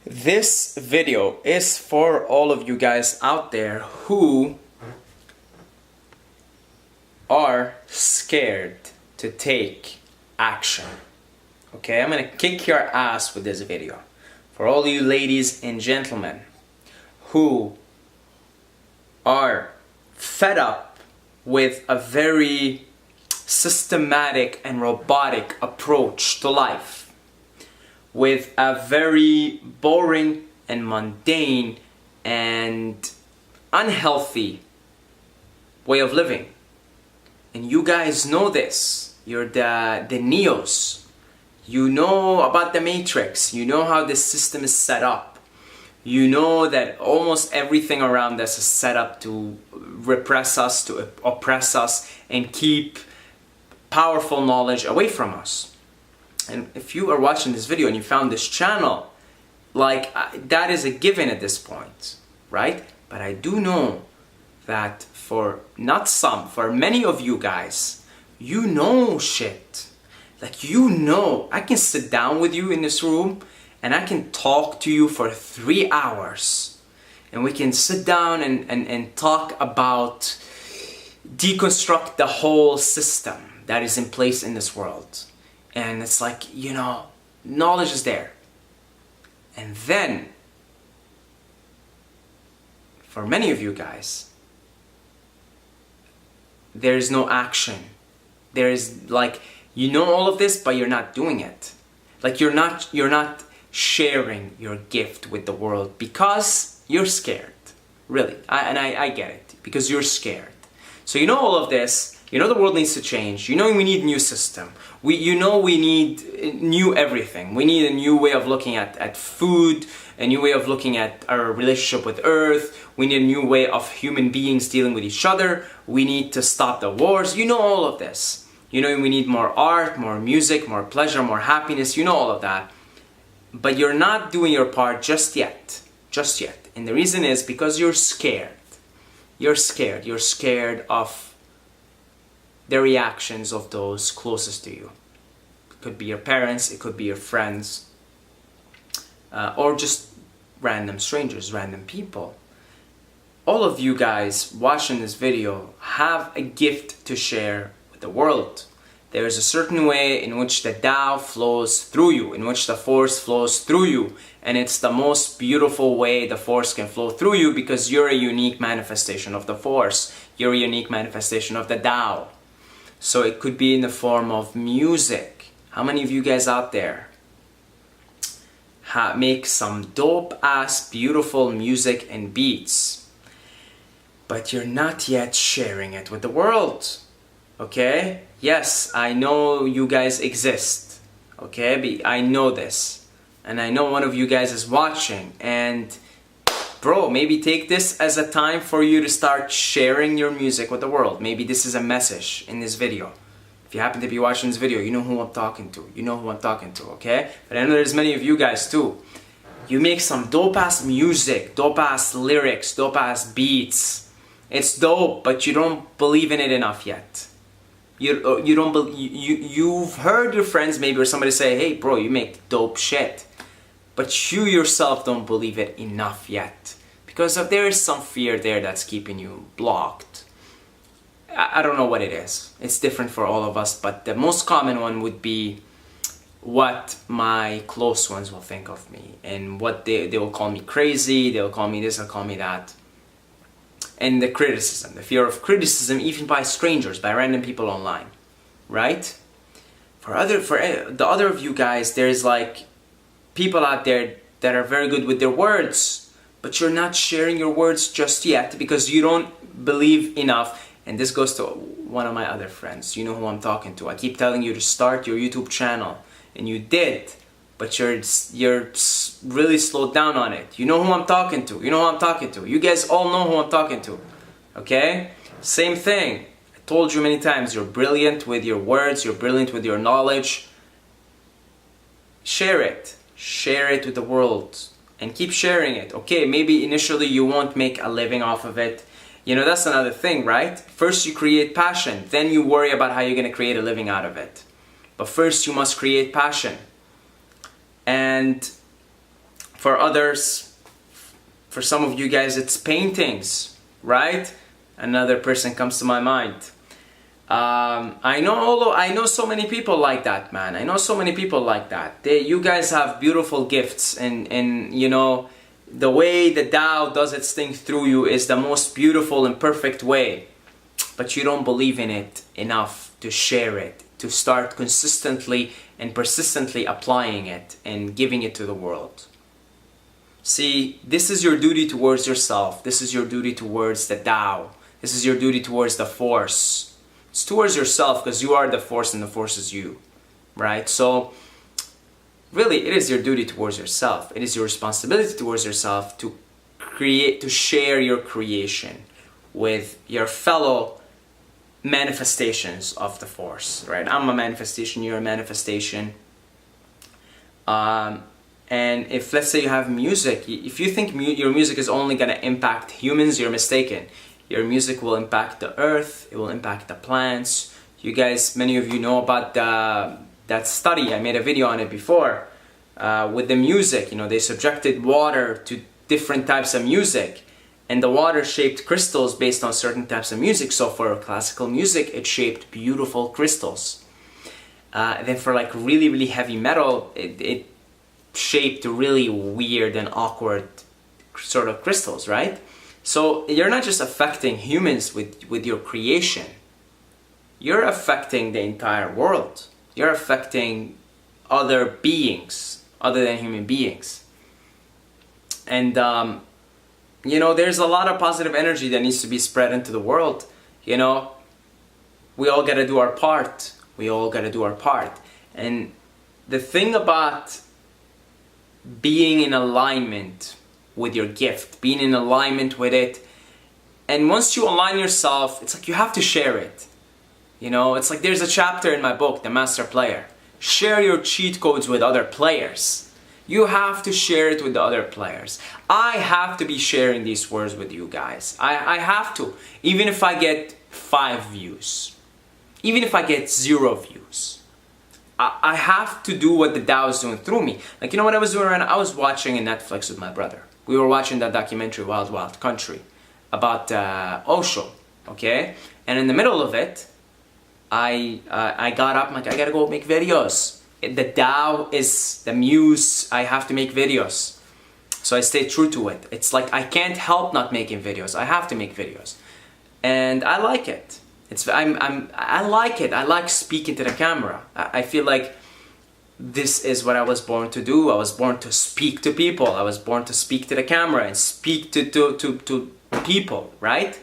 This video is for all of you guys out there who are scared to take action. Okay, I'm gonna kick your ass with this video. For all you ladies and gentlemen who are fed up with a very systematic and robotic approach to life, with a very boring and mundane and unhealthy way of living. And you guys know this. You're the Neos. You know about the Matrix. You know how this system is set up. You know that almost everything around us is set up to repress us, to oppress us, and keep powerful knowledge away from us. And if you are watching this video and you found this channel, that is a given at this point, right? But I do know that for many of you guys, you know shit. I can sit down with you in this room and I can talk to you for 3 hours. And we can sit down and talk about deconstruct the whole system that is in place in this world. And it's knowledge is there. And then, for many of you guys, there is no action. There is you know all of this, but you're not doing it. You're not sharing your gift with the world because you're scared. Really, I get it, because you're scared. So you know all of this. You know the world needs to change. You know we need a new system. We need new everything. We need a new way of looking at food, a new way of looking at our relationship with Earth. We need a new way of human beings dealing with each other. We need to stop the wars. You know all of this. You know we need more art, more music, more pleasure, more happiness. You know all of that. But you're not doing your part just yet. Just yet. And the reason is because you're scared. You're scared. You're scared of the reactions of those closest to you. It could be your parents, it could be your friends, or just random strangers, random people. All of you guys watching this video have a gift to share with the world. There is a certain way in which the Tao flows through you, in which the Force flows through you, and it's the most beautiful way the Force can flow through you because you're a unique manifestation of the Force. You're a unique manifestation of the Tao. So it could be in the form of music. How many of you guys out there make some dope ass beautiful music and beats, but you're not yet sharing it with the world? Okay? Yes, I know you guys exist. Okay? I know this. And I know one of you guys is watching. And bro, maybe take this as a time for you to start sharing your music with the world. Maybe this is a message in this video. If you happen to be watching this video, you know who I'm talking to. You know who I'm talking to, okay? But I know there's many of you guys too. You make some dope-ass music, dope-ass lyrics, dope-ass beats. It's dope, but you don't believe in it enough yet. You've heard your friends maybe or somebody say, hey bro, you make dope shit. But you yourself don't believe it enough yet. Because there is some fear there that's keeping you blocked. I don't know what it is. It's different for all of us. But the most common one would be what my close ones will think of me. And what they will call me crazy. They'll call me this, they'll call me that. And the criticism. The fear of criticism even by strangers, by random people online. Right? For the other of you guys, there's people out there that are very good with their words, but you're not sharing your words just yet because you don't believe enough. And this goes to one of my other friends. You know who I'm talking to. I keep telling you to start your YouTube channel, and you did, but you're really slowed down on it. You know who I'm talking to. You know who I'm talking to. You guys all know who I'm talking to. Okay? Same thing. I told you many times, you're brilliant with your words, you're brilliant with your knowledge. Share it. Share it with the world and keep sharing it. Okay, maybe initially you won't make a living off of it. You know, that's another thing, right? First you create passion, then you worry about how you're going to create a living out of it. But first you must create passion. And For others, for some of you guys, it's paintings, right? Another person comes to my mind. I know so many people like that, man. I know so many people like that. You guys have beautiful gifts, and you know, the way the Tao does its thing through you is the most beautiful and perfect way. But you don't believe in it enough to share it, to start consistently and persistently applying it and giving it to the world. See, this is your duty towards yourself. This is your duty towards the Tao. This is your duty towards the Force. It's towards yourself, because you are the Force and the Force is you, right? So really, it is your duty towards yourself. It is your responsibility towards yourself to create, to share your creation with your fellow manifestations of the Force, right? I'm a manifestation, you're a manifestation. And if, let's say, you have music, if you think your music is only going to impact humans, you're mistaken. Your music will impact the earth, it will impact the plants. You guys, many of you know about that study. I made a video on it before with the music. You know, they subjected water to different types of music, and the water shaped crystals based on certain types of music. So for classical music, it shaped beautiful crystals. Then for like really, really heavy metal, it shaped really weird and awkward sort of crystals, right? So you're not just affecting humans with your creation. You're affecting the entire world. You're affecting other beings other than human beings. And you know, there's a lot of positive energy that needs to be spread into the world. You know, we all got to do our part. We all got to do our part. And the thing about being in alignment with your gift, being in alignment with it, and once you align yourself, it's like you have to share it. You know, it's like there's a chapter in my book, The Master Player. Share your cheat codes with other players. You have to share it with the other players. I have to be sharing these words with you guys. I have to. Even if I get 5 views. Even if I get 0 views. I have to do what the Tao is doing through me. Like, you know what I was doing right now? I was watching a Netflix with my brother. We were watching that documentary, Wild Wild Country, about Osho, okay? And in the middle of it, I got up, I'm like, I gotta go make videos. The Tao is the muse, I have to make videos. So I stay true to it. It's like I can't help not making videos. I have to make videos. And I like it. I like it. I like speaking to the camera. I feel like this is what I was born to do. I was born to speak to people. I was born to speak to the camera and speak to people, right?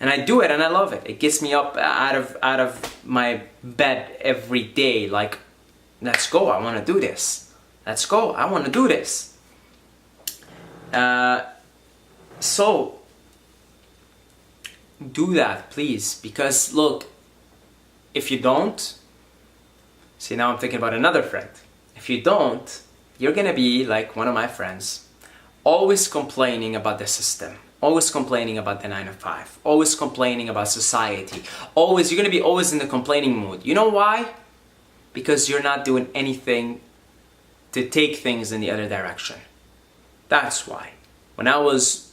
And I do it and I love it. It gets me up out of my bed every day. Like, let's go. I want to do this. Let's go. I want to do this. So do that, please, because look, if you don't, see, now I'm thinking about another friend. If you don't, you're gonna be like one of my friends, always complaining about the system, always complaining about the 9 to 5, always complaining about society, you're gonna be always in the complaining mood. You know why? Because you're not doing anything to take things in the other direction. That's why. When I was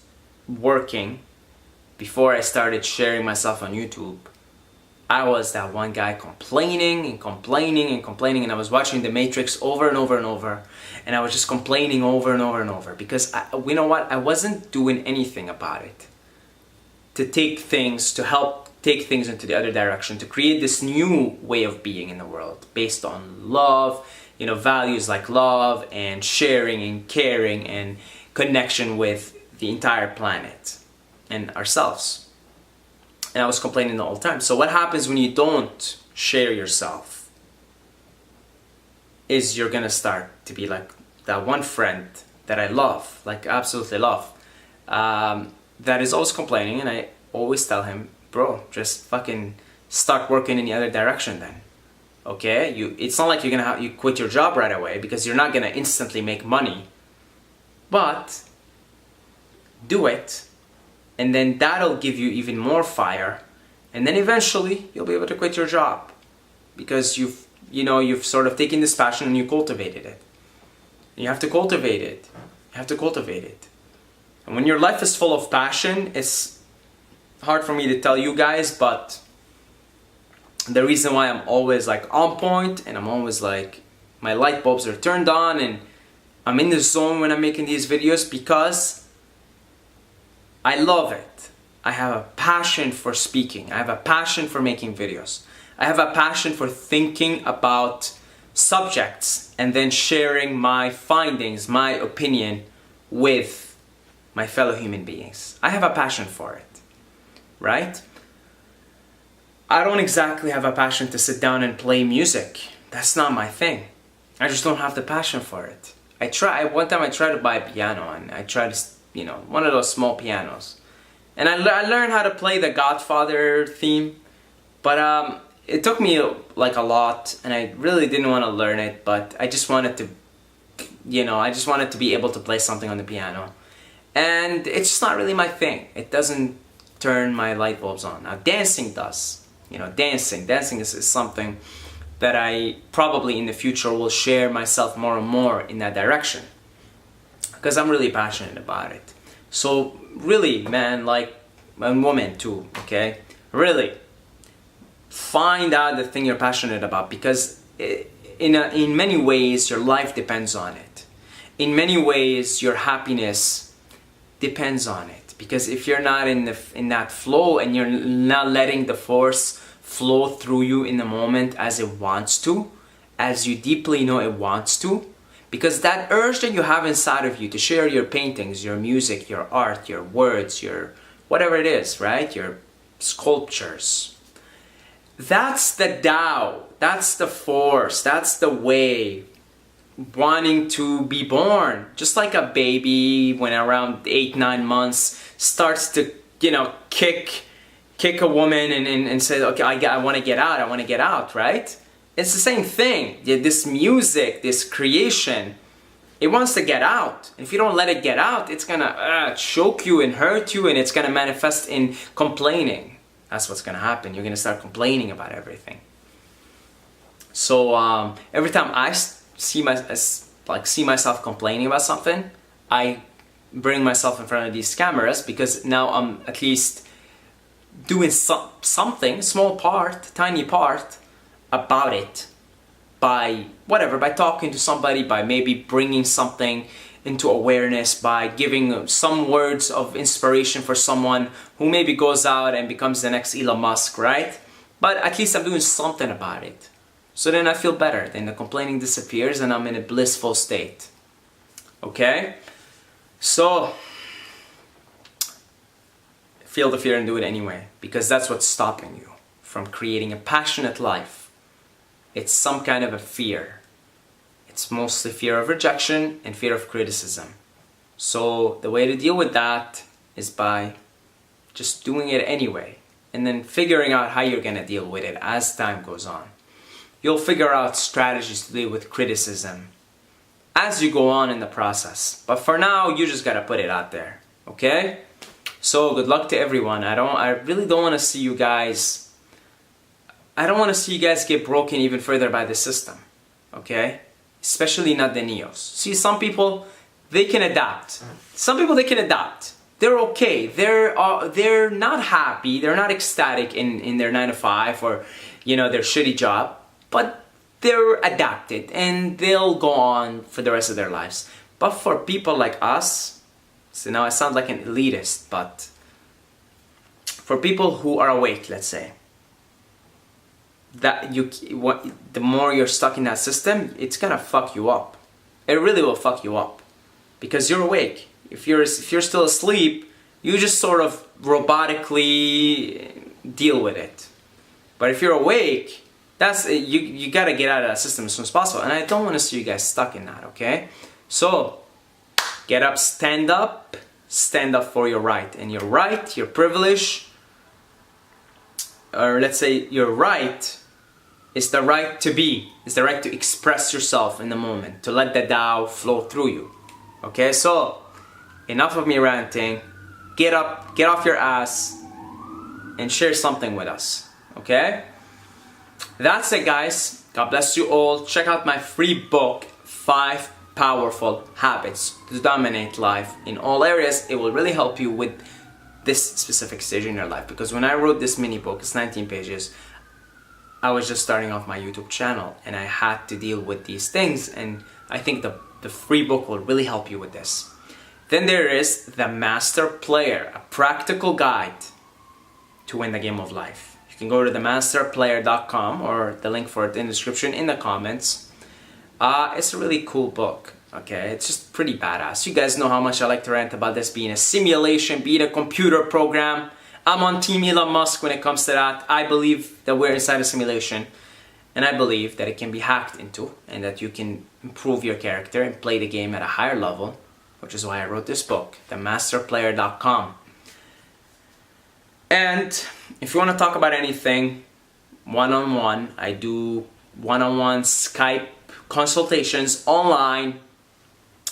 working, before I started sharing myself on YouTube, I was that one guy complaining and complaining and complaining, and I was watching The Matrix over and over and over, and I was just complaining over and over and over, because you know what? I wasn't doing anything about it to help take things into the other direction, to create this new way of being in the world based on love, you know, values like love and sharing and caring and connection with the entire planet and ourselves. And I was complaining the whole time. So what happens when you don't share yourself is you're gonna start to be like that one friend that I love, like absolutely love, that is always complaining, and I always tell him, bro, just fucking start working in the other direction then. Okay? It's not like you're gonna you quit your job right away, because you're not gonna instantly make money. But do it, and then that'll give you even more fire, and then eventually you'll be able to quit your job, because you've sort of taken this passion and you cultivated it. You have to cultivate it. You have to cultivate it. And when your life is full of passion, it's hard for me to tell you guys, but the reason why I'm always like on point and I'm always like, my light bulbs are turned on and I'm in the zone when I'm making these videos, because I love it. I have a passion for speaking. I have a passion for making videos. I have a passion for thinking about subjects and then sharing my findings, my opinion with my fellow human beings. I have a passion for it, right? I don't exactly have a passion to sit down and play music. That's not my thing. I just don't have the passion for it. One time I tried to buy a piano, and I tried to, you know, one of those small pianos. And I learned how to play the Godfather theme, but it took me like a lot, and I really didn't want to learn it, but I just wanted to, you know, I just wanted to be able to play something on the piano. And it's just not really my thing. It doesn't turn my light bulbs on. Now dancing does. You know, dancing is something that I probably in the future will share myself more and more in that direction, because I'm really passionate about it. So really, man, like, and woman too, okay? Really, find out the thing you're passionate about, because in many ways your life depends on it. In many ways your happiness depends on it, because if you're not in that flow and you're not letting the force flow through you in the moment as it wants to, as you deeply know it wants to, because that urge that you have inside of you to share your paintings, your music, your art, your words, your whatever it is, right? Your sculptures. That's the Tao. That's the force. That's the way wanting to be born. Just like a baby when around 8-9 months starts to, you know, kick a woman and say, okay, I want to get out, right? It's the same thing. This music, this creation, it wants to get out. If you don't let it get out, it's gonna choke you and hurt you, and it's gonna manifest in complaining. That's what's gonna happen. You're gonna start complaining about everything. So every time I see myself complaining about something, I bring myself in front of these cameras, because now I'm at least doing something, small part, tiny part about it, by talking to somebody, by maybe bringing something into awareness, by giving some words of inspiration for someone who maybe goes out and becomes the next Elon Musk, right? But at least I'm doing something about it. So then I feel better, then the complaining disappears and I'm in a blissful state. Okay? So feel the fear and do it anyway, because that's what's stopping you from creating a passionate life. It's some kind of a fear. It's mostly fear of rejection and fear of criticism. So the way to deal with that is by just doing it anyway, and then figuring out how you're gonna deal with it as time goes on. You'll figure out strategies to deal with criticism as you go on in the process. But for now, you just gotta put it out there, okay? So good luck to everyone. I really don't want to see you guys. I don't want to see you guys get broken even further by the system, okay? Especially not the neos. See, some people, they can adapt. Some people, they can adapt. They're okay. They're not happy. They're not ecstatic in their 9 to 5 or, you know, their shitty job, but they're adapted and they'll go on for the rest of their lives. But for people like us, so now I sound like an elitist, but for people who are awake, let's say, that the more you're stuck in that system, it's gonna fuck you up. It really will fuck you up, because you're awake. If you're still asleep, you just sort of robotically deal with it. But if you're awake, you gotta get out of that system as soon as possible. And I don't want to see you guys stuck in that. Okay, so get up, stand up for your right. And your right, your privilege, or let's say your right, is the right to be, is the right to express yourself in the moment, to let the Tao flow through you. Okay, so enough of me ranting. Get up, get off your ass, and share something with us. Okay? That's it, guys. God bless you all. Check out my free book, 5 powerful habits to dominate life in all areas. It will really help you with this specific stage in your life. Because when I wrote this mini book, it's 19 pages, I was just starting off my YouTube channel and I had to deal with these things, and I think the free book will really help you with this. Then there is the Master Player, a practical guide to win the game of life. You can go to themasterplayer.com, or the link for it in the description in the comments. It's a really cool book, okay? It's just pretty badass. You guys know how much I like to rant about this being a simulation, being a computer program. I'm on Team Elon Musk when it comes to that. I believe that we're inside a simulation, and I believe that it can be hacked into, and that you can improve your character and play the game at a higher level, which is why I wrote this book, themasterplayer.com. And if you want to talk about anything one-on-one, I do one-on-one Skype consultations online.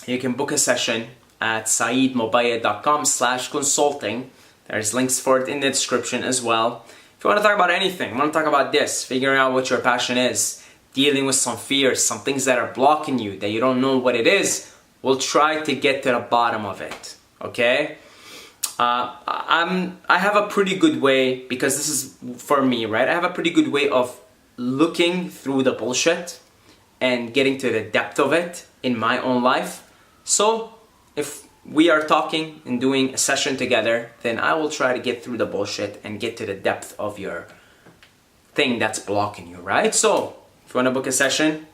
You can book a session at saeedmobaya.com/consulting. There's links for it in the description as well. If you want to talk about anything, want to talk about this, figuring out what your passion is, dealing with some fears, some things that are blocking you, that you don't know what it is, we'll try to get to the bottom of it, okay? I have a pretty good way, because this is for me, right? I have a pretty good way of looking through the bullshit and getting to the depth of it in my own life. So if we are talking and doing a session together, then I will try to get through the bullshit and get to the depth of your thing that's blocking you, right? So if you want to book a session,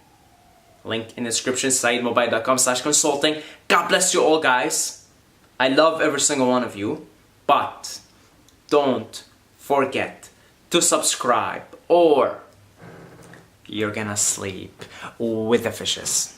link in the description, saeedmobaya.com/consulting. God bless you all, guys. I love every single one of you, but don't forget to subscribe or you're gonna sleep with the fishes.